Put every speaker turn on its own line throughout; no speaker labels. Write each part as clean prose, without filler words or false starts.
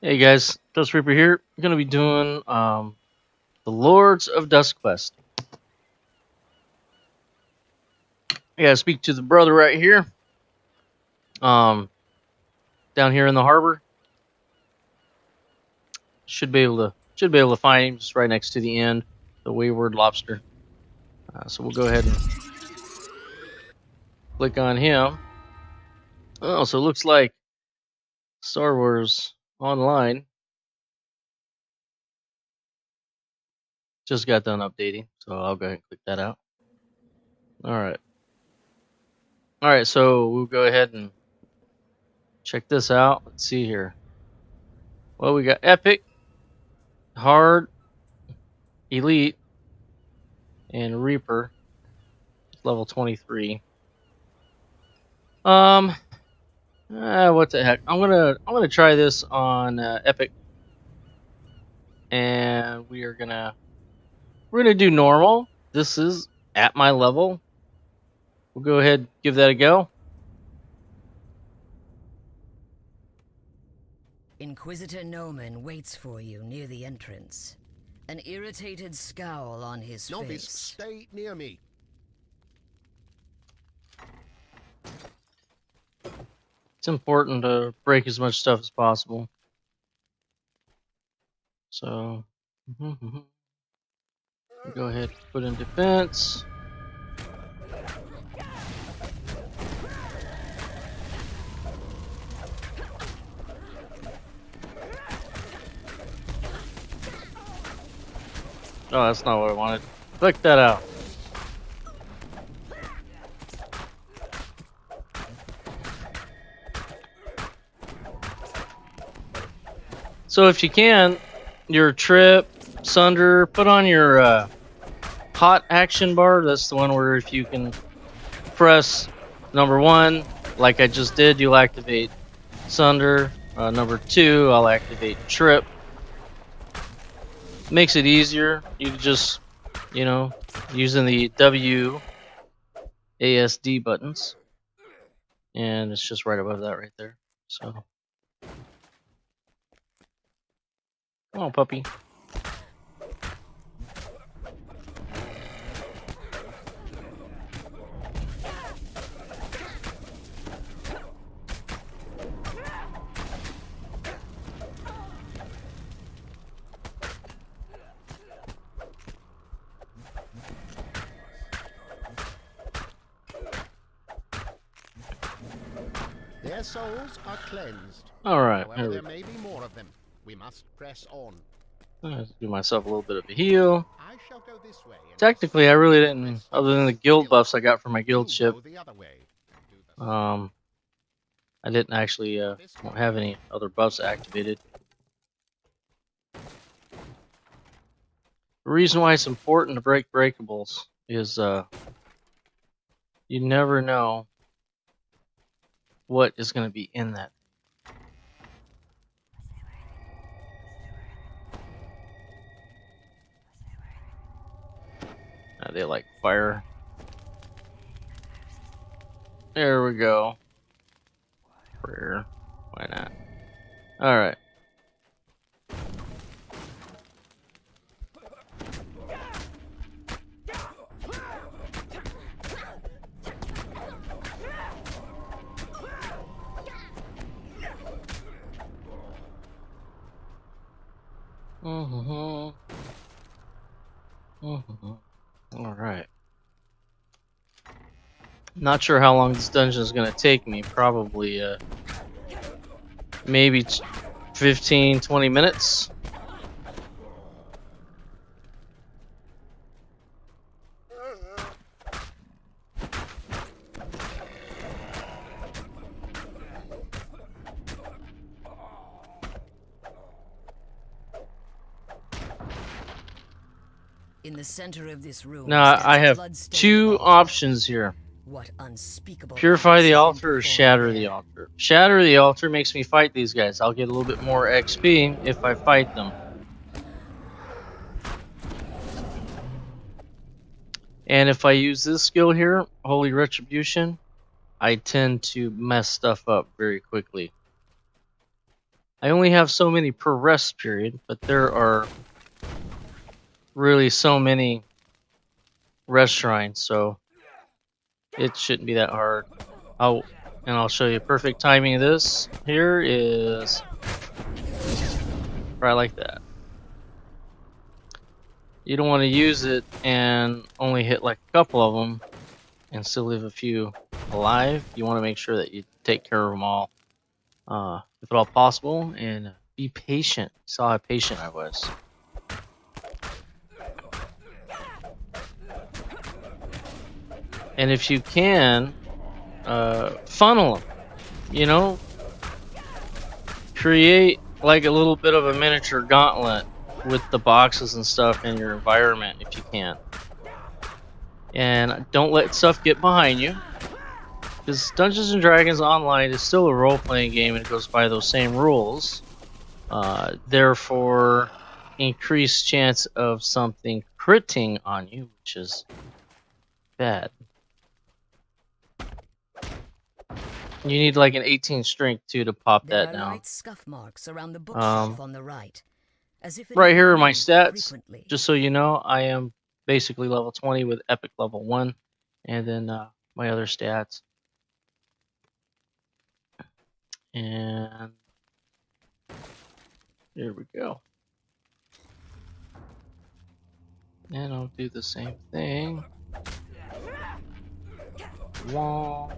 Hey guys, Dust Reaper here. We're gonna be doing the Lords of Dusk quest. I gotta speak to the brother right here. Um, Down here in the harbor. Should be able to find him just right next to the end, the Wayward Lobster. So we'll go ahead and click on him. Oh, so it looks like Star Wars Online just got done updating, so I'll go ahead and click that out. All right. So we'll go ahead and check this out. Let's see here. Well, we got Epic, Hard, Elite, and Reaper. Level 23. What the heck? I'm gonna try this on Epic, and we're gonna do normal. This is at my level. We'll go ahead and give that a go.
Inquisitor Noman waits for you near the entrance. An irritated scowl on his
Novice,
face.
stay near me.
It's important to break as much stuff as possible. So, we'll go ahead and put in defense. Oh, that's not what I wanted. Click that out. So if you can, your trip, sunder, put on your hot action bar. That's the one where if you can press number 1, like I just did, you'll activate sunder. Number 2, I'll activate trip. Makes it easier. You just, using the W, ASD buttons. And it's just right above that right there. So, come on, puppy.
Their souls are cleansed.
Alright,
However, there may be more of them. We must press on.
Let's do myself a little bit of a heal.
I shall go this way.
Technically, I really didn't, other than the guild buffs I got from my guild ship.
The other way.
I didn't actually won't have any other buffs activated. The reason why it's important to break breakables is you never know what is going to be in that. They like fire. There we go. Prayer. Why not? Alright. Alright. Not sure how long this dungeon is going to take me. Probably, maybe 15, 20 minutes.
In the center of this room.
Now, I have 2 options here.
What unspeakable
Purify the altar or shatter the altar. Shatter the altar makes me fight these guys. I'll get a little bit more XP if I fight them. And if I use this skill here, Holy Retribution, I tend to mess stuff up very quickly. I only have so many per rest period, but there are really so many rest shrines, so it shouldn't be that hard. I'll show you perfect timing of this. Here is right like that. You don't want to use it and only hit like a couple of them and still leave a few alive. You want to make sure that you take care of them all, if at all possible, and be patient. You saw how patient I was. And if you can, funnel them. You know, create like a little bit of a miniature gauntlet with the boxes and stuff in your environment if you can. And don't let stuff get behind you, because Dungeons and Dragons Online is still a role-playing game and it goes by those same rules. Therefore, increased chance of something critting on you, which is bad. You need like an 18 strength too to pop
There
that
are
down.
light scuff marks around the bookshelf on the right, as if it
Right
had
here are
been
my
used
stats.
frequently.
Just so you know, I am basically level 20 with Epic level 1, and then my other stats. And here we go. And I'll do the same thing. Wall.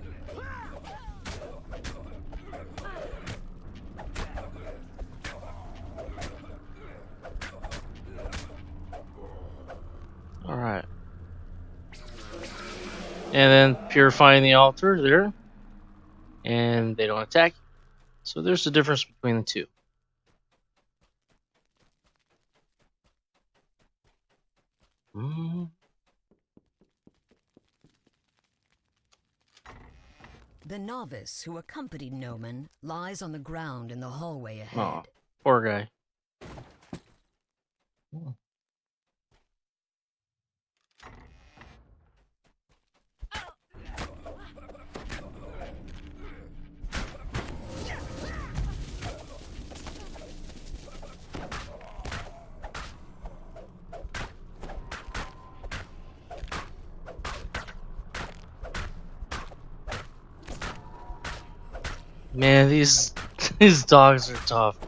Alright. And then purifying the altar there. And they don't attack you. So there's the difference between the two.
The novice who accompanied Noman lies on the ground in the hallway ahead.
Oh, poor guy. Man, these dogs are tough.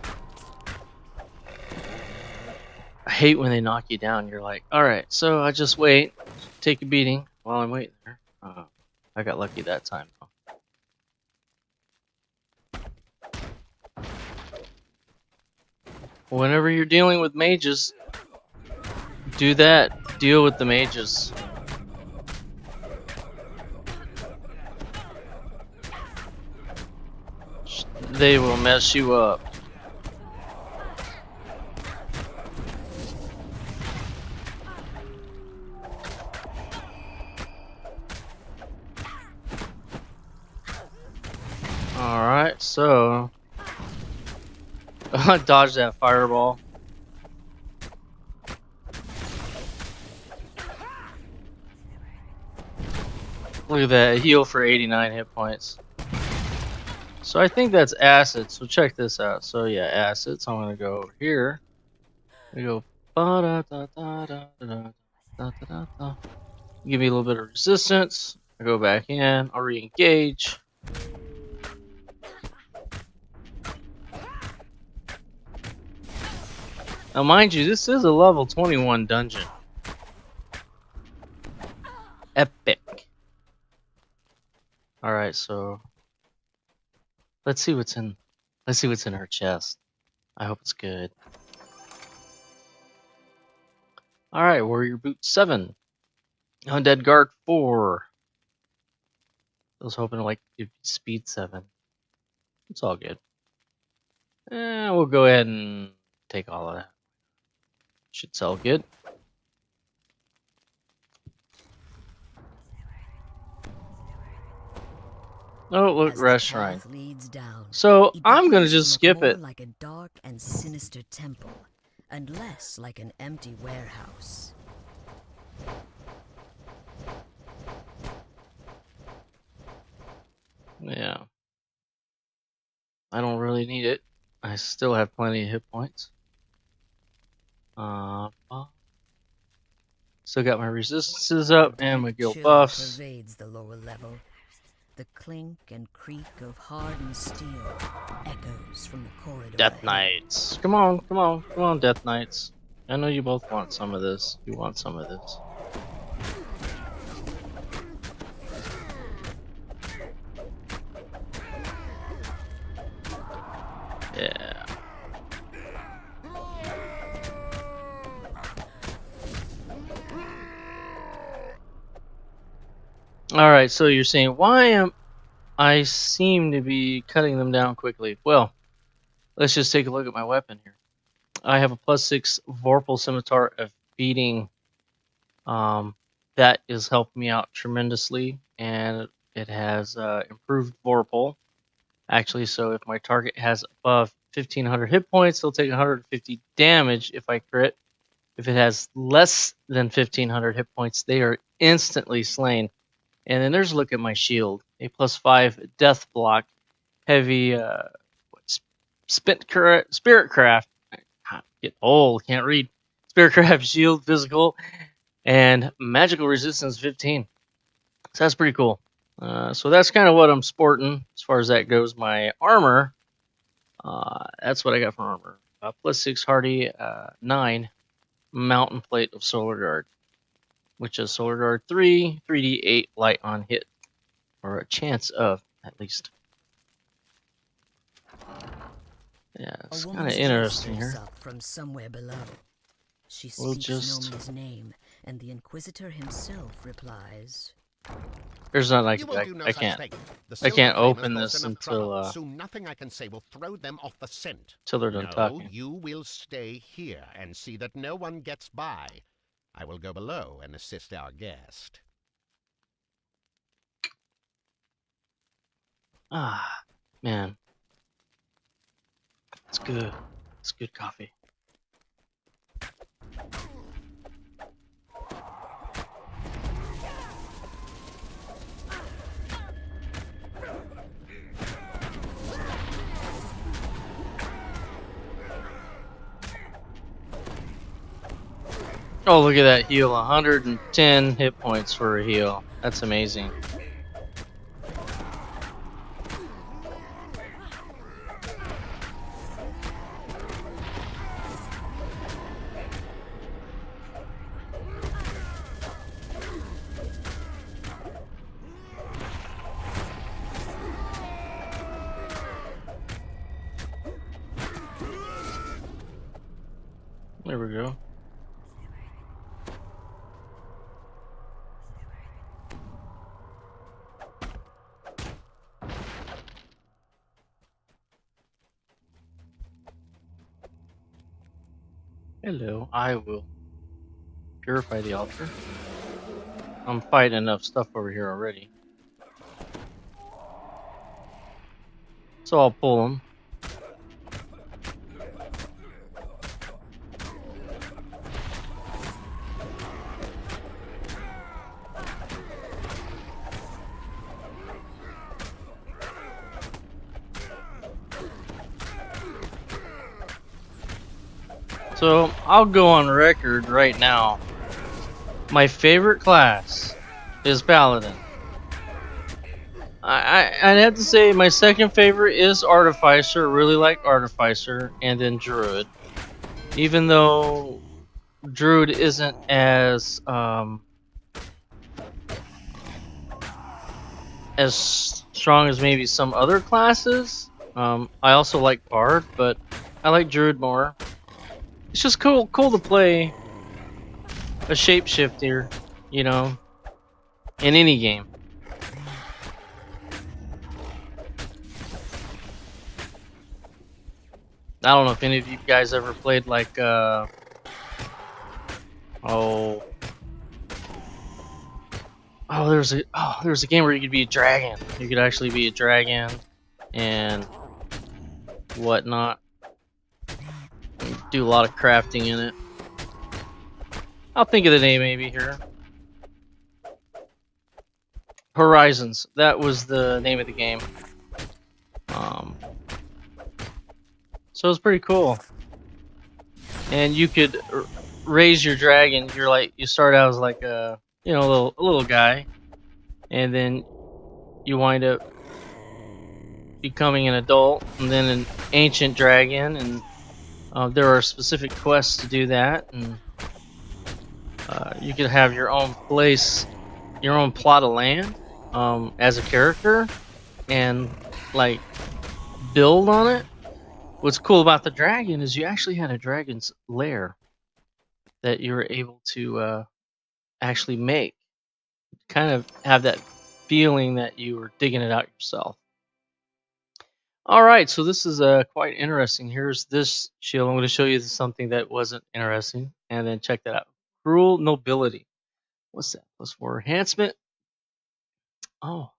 I hate when they knock you down. You're like, all right, so I just wait, take a beating while I'm waiting there. I got lucky that time though. Whenever you're dealing with mages, do that. Deal with the mages. They will mess you up. Alright, so dodge that fireball. Look at that, heal for 89 hit points. So I think that's acid, so check this out. So yeah, acid, so I'm gonna go over here. We go ba-da-da-da-da-da-da-da-da-da. Give me a little bit of resistance. I go back in, I'll re-engage. Now mind you, this is a level 21 dungeon. Epic. Alright, so let's see what's in her chest. I hope it's good. Alright, Warrior Boot 7. Undead Guard 4. I was hoping like it'd be Speed 7. It's all good. We'll go ahead and take all of that. Should sell good. Oh, look,
As the
rest shrine.
path leads down,
So
it
I'm gonna
begins to
just
look
skip
more
it.
like a dark and sinister temple, and less like an empty warehouse.
Yeah. I don't really need it. I still have plenty of hit points. Still got my resistances up and my guild
Chill
buffs.
pervades the lower level. The clink and creak of hardened steel echoes from the corridor.
Death
ahead.
Knights. Come on, come on, come on, Death Knights. I know you both want some of this. You want some of this. Yeah. Alright, so you're saying, why am I seem to be cutting them down quickly? Well, let's just take a look at my weapon here. I have a +6 Vorpal Scimitar of beating. That is helping me out tremendously, and it has improved Vorpal. Actually, so if my target has above 1500 hit points, they'll take 150 damage if I crit. If it has less than 1500 hit points, they are instantly slain. And then there's a look at my shield. A +5 death block, heavy spiritcraft. Get old, can't read. Spiritcraft shield, physical, and magical resistance 15. So that's pretty cool. So that's kind of what I'm sporting as far as that goes. My armor, that's what I got for armor. +6 hardy, 9 mountain plate of solar guard, which is solar guard 3, 3d8 light on hit, or a chance of at least. Yeah, it's kind of interesting here.
Up from somewhere below. She
We'll
speaks
just-
Noman's name, and the Inquisitor himself replies.
There's not like
You will do no
I
such
can't
thing. The
I can't
silver
open
flamers
this
cause enough
until
trouble. Soon nothing I can say will throw them off the scent.
they're done
No,
talking.
you will stay here and see that no one gets by. I will go below and assist our guest.
Ah, man, it's good. It's good coffee. Oh, look at that heal. 110 hit points for a heal. That's amazing. There we go. Hello, I will purify the altar. I'm fighting enough stuff over here already. So I'll pull them. So I'll go on record right now. My favorite class is Paladin. I'd have to say my second favorite is Artificer. Really like Artificer, and then Druid. Even though Druid isn't as strong as maybe some other classes. I also like Bard, but I like Druid more. It's just cool to play a shapeshifter, you know, in any game. I don't know if any of you guys ever played like there's a game where you could be a dragon. You could actually be a dragon and whatnot. You do a lot of crafting in it. I'll think of the name maybe here. Horizons. That was the name of the game. So So it's pretty cool. And you could raise your dragon. You're like, you start out as like a, you know, a little guy, and then you wind up becoming an adult, and then an ancient dragon, and there are specific quests to do that, and you could have your own place, your own plot of land as a character, and like build on it. What's cool about the dragon is you actually had a dragon's lair that you were able to actually make. Kind of have that feeling that you were digging it out yourself. All right, so this is quite interesting. Here's this shield. I'm going to show you something that wasn't interesting, and then check that out. Cruel nobility. What's that? +4 enhancement. Oh,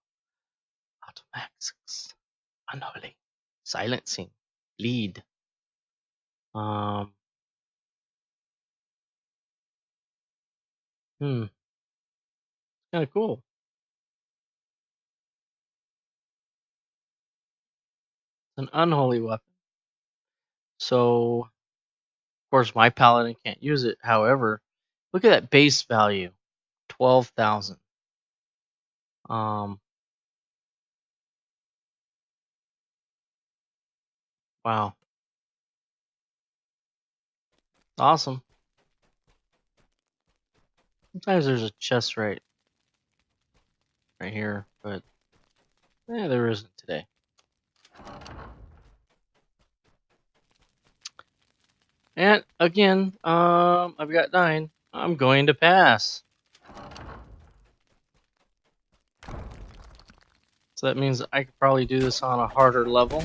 automatics. Unholy. Silencing. Lead. Kind of cool. It's an unholy weapon. So, of course, my paladin can't use it. However, look at that base value, 12,000. Wow, awesome. Sometimes there's a chest right here, but there isn't today. And again, I've got 9. I'm going to pass. So that means I could probably do this on a harder level.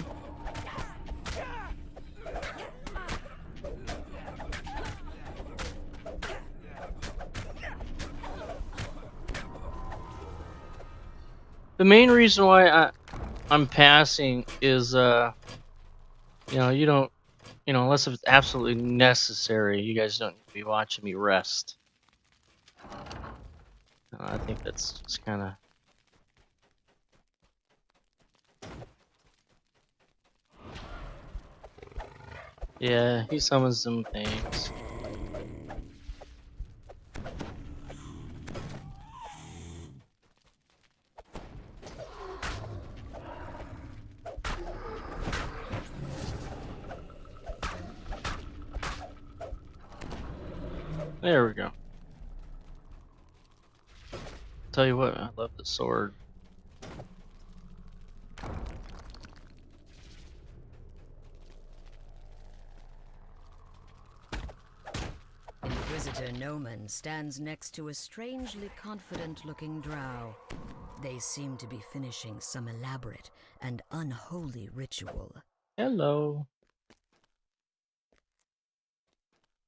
The main reason why I'm passing is, you know, you don't, you know, unless it's absolutely necessary, you guys don't need to be watching me rest. I think that's just kind of... Yeah, he summons some things. There we go. Tell you what, I love the sword.
Inquisitor Noman stands next to a strangely confident-looking drow. They seem to be finishing some elaborate and unholy ritual.
Hello.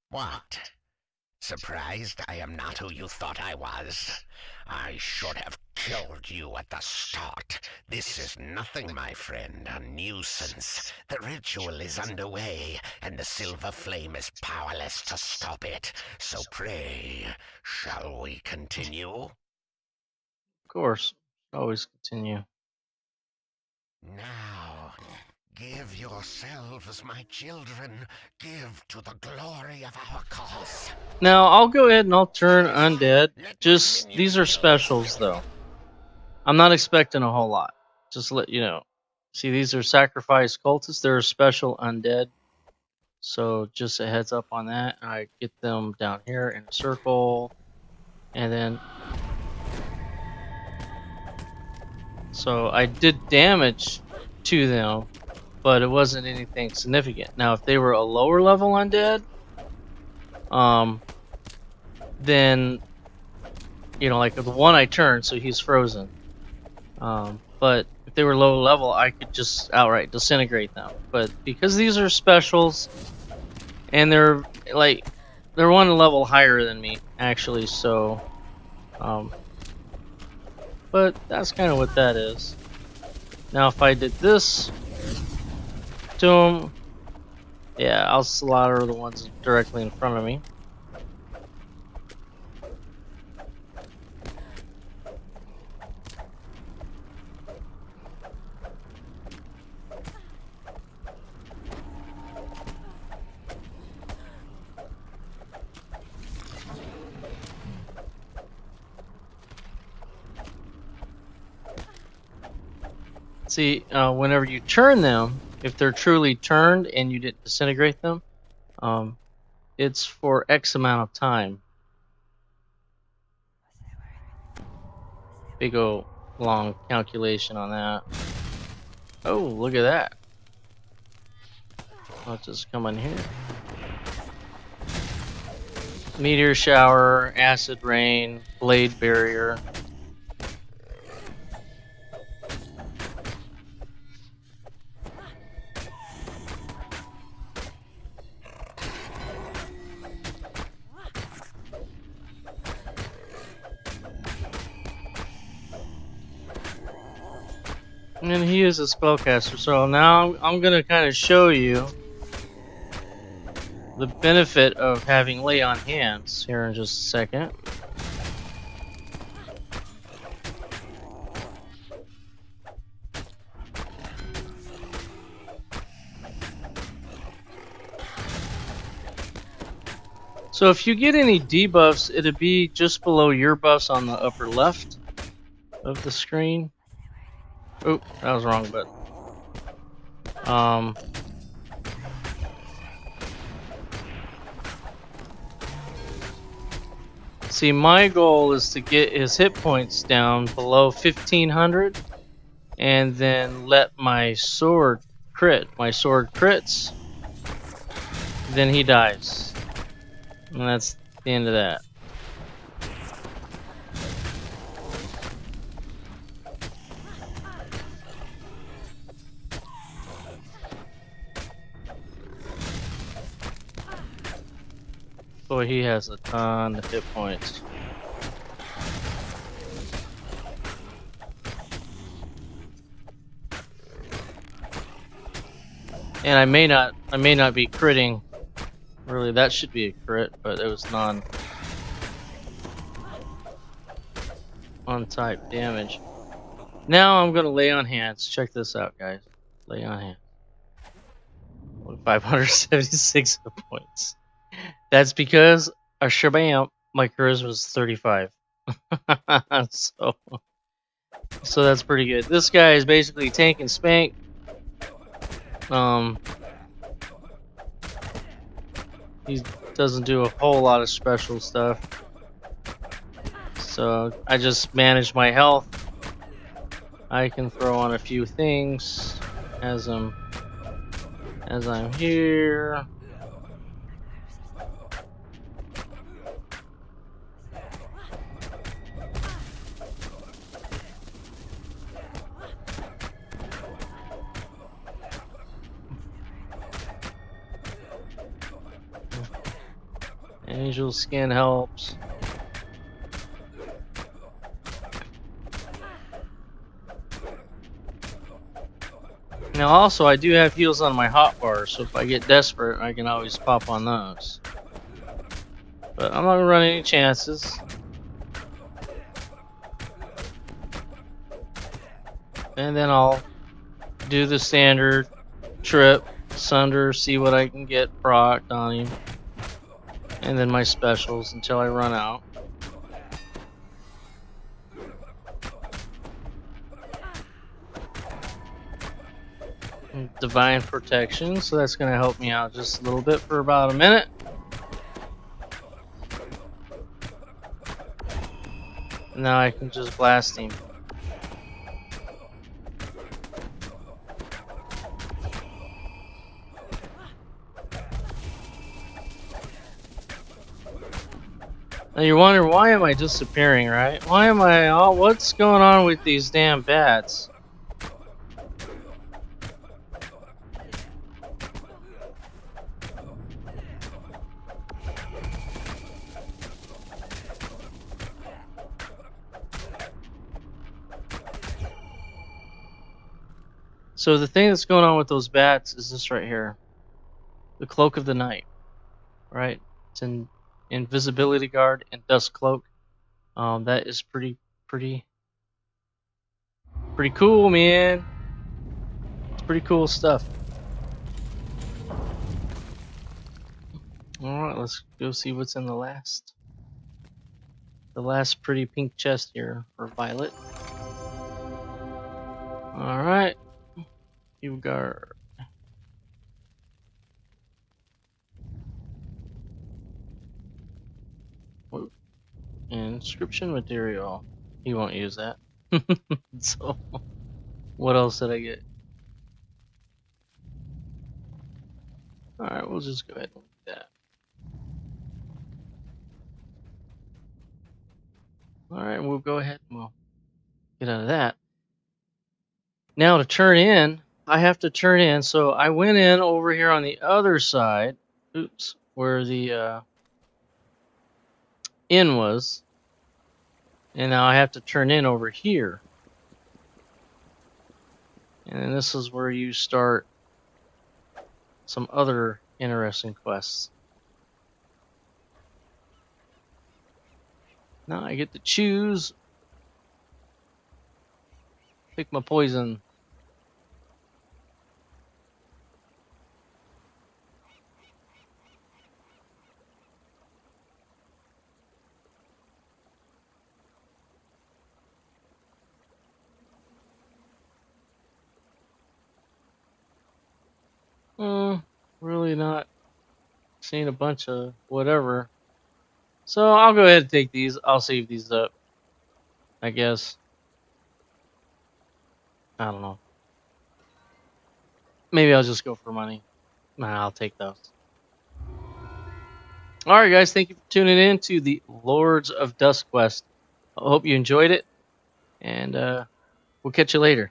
What? Surprised I am not who you thought I was? I should have killed you at the start. This is nothing, my friend, a nuisance. The ritual is underway, and the silver flame is powerless to stop it. So pray, shall we continue?
Of course. Always continue.
Now, give yourselves, my children. Give to the glory of our cause.
Now, I'll go ahead and I'll turn undead. Just, these are specials, though. I'm not expecting a whole lot. Just to let you know. See, these are sacrifice cultists. They're a special undead. So, just a heads up on that. I get them down here in a circle. And then... So, I did damage to them, but it wasn't anything significant. Now, if they were a lower level undead, then, you know, like the one I turned, so he's frozen. But if they were low level, I could just outright disintegrate them. But because these are specials, and they're like, they're one level higher than me, actually, so, but that's kind of what that is. Now, if I did this to them, yeah, I'll slaughter the ones directly in front of me. See, whenever you turn them, if they're truly turned and you didn't disintegrate them, it's for X amount of time. Big old long calculation on that. Oh, look at that. I'll just come in here. Meteor shower, acid rain, blade barrier. And he is a spellcaster, so now I'm gonna kind of show you the benefit of having lay on hands here in just a second. So if you get any debuffs, it'd be just below your buffs on the upper left of the screen. Oh, that was the wrong button. See, my goal is to get his hit points down below 1500 and then let my sword crit. My sword crits, then he dies. And that's the end of that. Boy, he has a ton of hit points. And I may not be critting. Really, that should be a crit, but it was non-type damage. Now I'm gonna lay on hands. Check this out, guys. Lay on hands. 576 hit points. That's because a shabam, my charisma is 35. so that's pretty good. This guy is basically tank and spank. He doesn't do a whole lot of special stuff. So I just manage my health. I can throw on a few things as I'm here. Angel skin helps. Now also I do have heals on my hotbar, so if I get desperate I can always pop on those. But I'm not gonna run any chances. And then I'll do the standard trip, sunder, see what I can get procced on him. And then my specials until I run out. Divine protection, so that's going to help me out just a little bit for about a minute. Now I can just blast him. Now you're wondering, why am I disappearing, right? Why am I all, what's going on with these damn bats? So the thing that's going on with those bats is this right here. The Cloak of the Night. Right? It's in Invisibility Guard and Dust Cloak. That is pretty cool, man. It's pretty cool stuff. Alright, let's go see what's in the last pretty pink chest here for Violet. Alright. You got. Inscription material. He won't use that. So, what else did I get? Alright, we'll just go ahead and do that. Alright, we'll go ahead and we'll get out of that. Now to turn in, I have to turn in. So I went in over here on the other side. Oops, where the inn was. And now I have to turn in over here. And then this is where you start some other interesting quests. Now I get to choose. Pick my poison. Really not seeing a bunch of whatever. So I'll go ahead and take these. I'll save these up, I guess. I don't know. Maybe I'll just go for money. Nah, I'll take those. Alright guys, thank you for tuning in to the Lords of Dusk quest. I hope you enjoyed it, and we'll catch you later.